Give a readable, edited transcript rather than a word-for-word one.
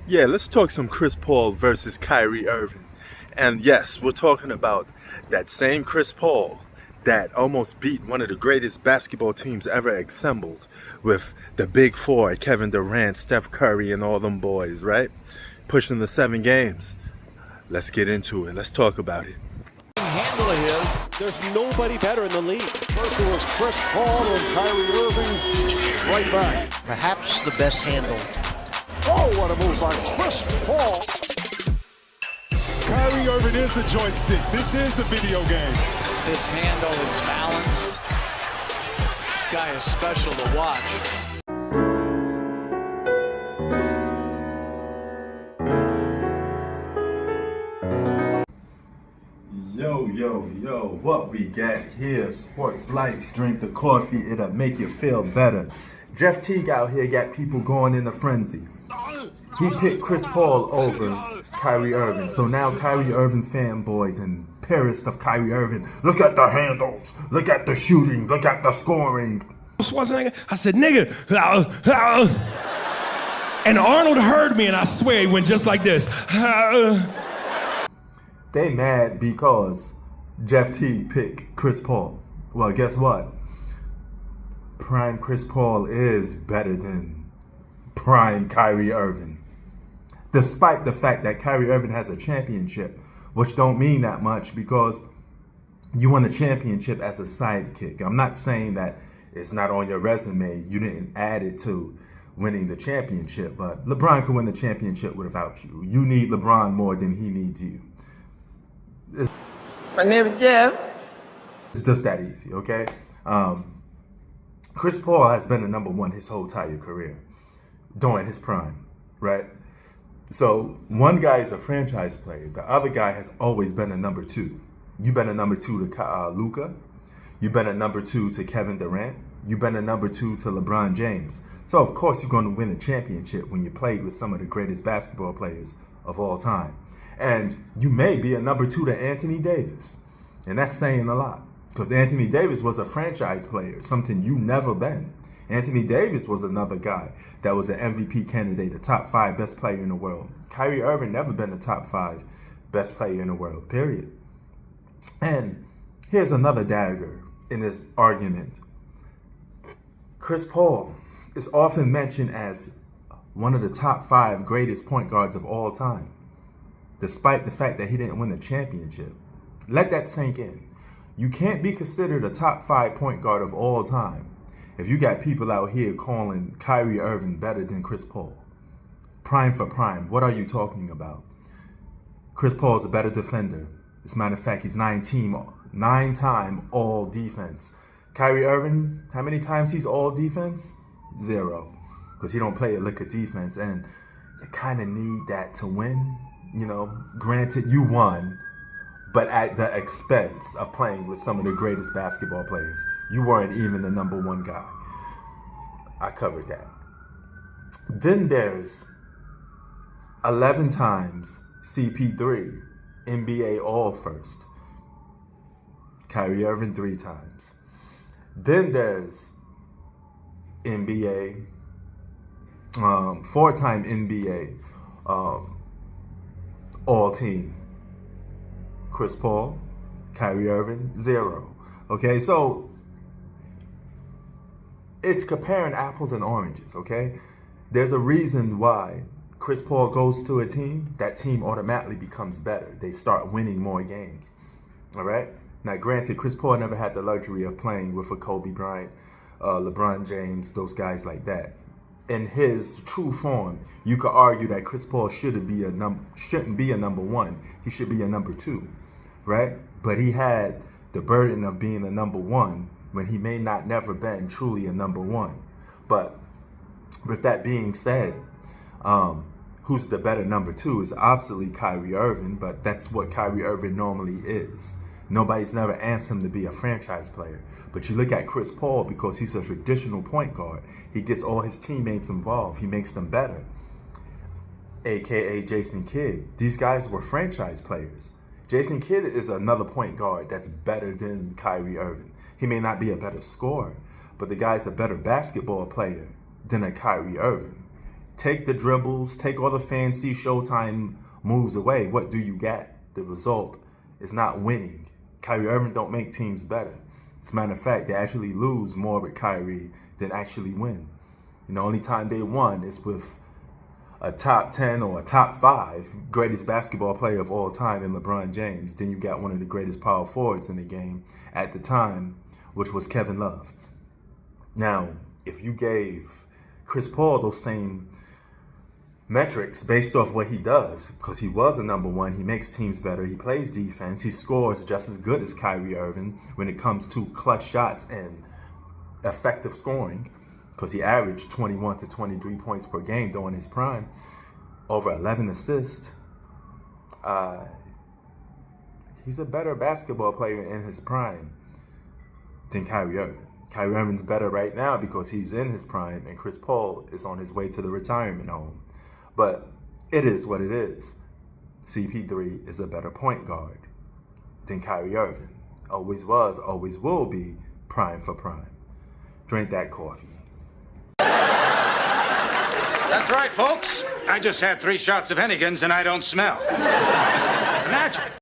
Yeah, let's talk some Chris Paul versus Kyrie Irving. And yes, we're talking about that same Chris Paul that almost beat one of the greatest basketball teams ever assembled with the big four, Kevin Durant, Steph Curry, and all them boys, right? Pushing the 7 games. Let's get into it. Let's talk about it. Handle of his. There's nobody better in the league. First it was Chris Paul and Kyrie Irving. Right back. Perhaps the best handle. Oh, what a move by Chris Paul. Kyrie Irving is the joystick. This is the video game. His handle, his balance. This guy is special to watch. Yo, what we got here? Sports likes, drink the coffee, it'll make you feel better. Jeff Teague out here got people going in a frenzy. He picked Chris Paul over Kyrie Irving. So now Kyrie Irving fanboys and purists of Kyrie Irving, look at the handles, look at the shooting, look at the scoring. Schwarzenegger, I said, nigga, and Arnold heard me, and I swear he went just like this. They mad because Jeff Teague picked Chris Paul. Well, guess what? Prime Chris Paul is better than prime Kyrie Irving. Despite the fact that Kyrie Irving has a championship, which don't mean that much because you won a championship as a sidekick. I'm not saying that it's not on your resume. You didn't add it to winning the championship, but LeBron could win the championship without you. You need LeBron more than he needs you. My name is Jeff. It's just that easy, okay? Chris Paul has been the number one his whole entire career during his prime, right? So one guy is a franchise player. The other guy has always been a number two. You've been a number two to Luka. You've been a number two to Kevin Durant. You've been a number two to LeBron James. So of course you're going to win a championship when you played with some of the greatest basketball players of all time. And you may be a number two to Anthony Davis. And that's saying a lot. Because Anthony Davis was a franchise player, something you never been. Anthony Davis was another guy that was an MVP candidate, a top 5 best player in the world. Kyrie Irving never been the top 5 best player in the world, period. And here's another dagger in this argument. Chris Paul is often mentioned as one of the top 5 greatest point guards of all time, despite the fact that he didn't win the championship. Let that sink in. You can't be considered a top 5 point guard of all time if you got people out here calling Kyrie Irving better than Chris Paul. Prime for prime, what are you talking about? Chris Paul is a better defender. As a matter of fact, he's 9-time all defense. Kyrie Irving, how many times he's all defense? 0. Because he don't play a lick of defense. And you kind of need that to win. You know, granted, you won, but at the expense of playing with some of the greatest basketball players. You weren't even the number one guy. I covered that. Then there's 11 times CP3, NBA All-First. Kyrie Irving 3 times. Then there's NBA, 4-time NBA All-Team. Chris Paul, Kyrie Irving, 0. Okay, so it's comparing apples and oranges, okay? There's a reason why Chris Paul goes to a team, that team automatically becomes better. They start winning more games, all right? Now, granted, Chris Paul never had the luxury of playing with a Kobe Bryant, LeBron James, those guys like that. In his true form, you could argue that Chris Paul shouldn't be a number one. He should be a number 2. Right? But he had the burden of being a number 1 when he may not never been truly a number 1. But with that being said, who's the better number 2 is obviously Kyrie Irving, but that's what Kyrie Irving normally is. Nobody's never asked him to be a franchise player. But you look at Chris Paul, because he's a traditional point guard, he gets all his teammates involved. He makes them better. AKA Jason Kidd. These guys were franchise players. Jason Kidd is another point guard that's better than Kyrie Irving. He may not be a better scorer, but the guy's a better basketball player than a Kyrie Irving. Take the dribbles, take all the fancy Showtime moves away. What do you get? The result is not winning. Kyrie Irving don't make teams better. As a matter of fact, they actually lose more with Kyrie than actually win. The only time they won is with a top 10 or a top 5 greatest basketball player of all time in LeBron James. Then you got one of the greatest power forwards in the game at the time, which was Kevin Love. Now, if you gave Chris Paul those same metrics based off what he does, because he was a number one, he makes teams better, he plays defense, he scores just as good as Kyrie Irving when it comes to clutch shots and effective scoring, because he averaged 21 to 23 points per game during his prime, over 11 assists. He's a better basketball player in his prime than Kyrie Irving. Kyrie Irving's better right now because he's in his prime, and Chris Paul is on his way to the retirement home. But it is what it is. CP3 is a better point guard than Kyrie Irving. Always was, always will be, prime for prime. Drink that coffee. That's right, folks. I just had 3 shots of Hennigan's and I don't smell. Imagine.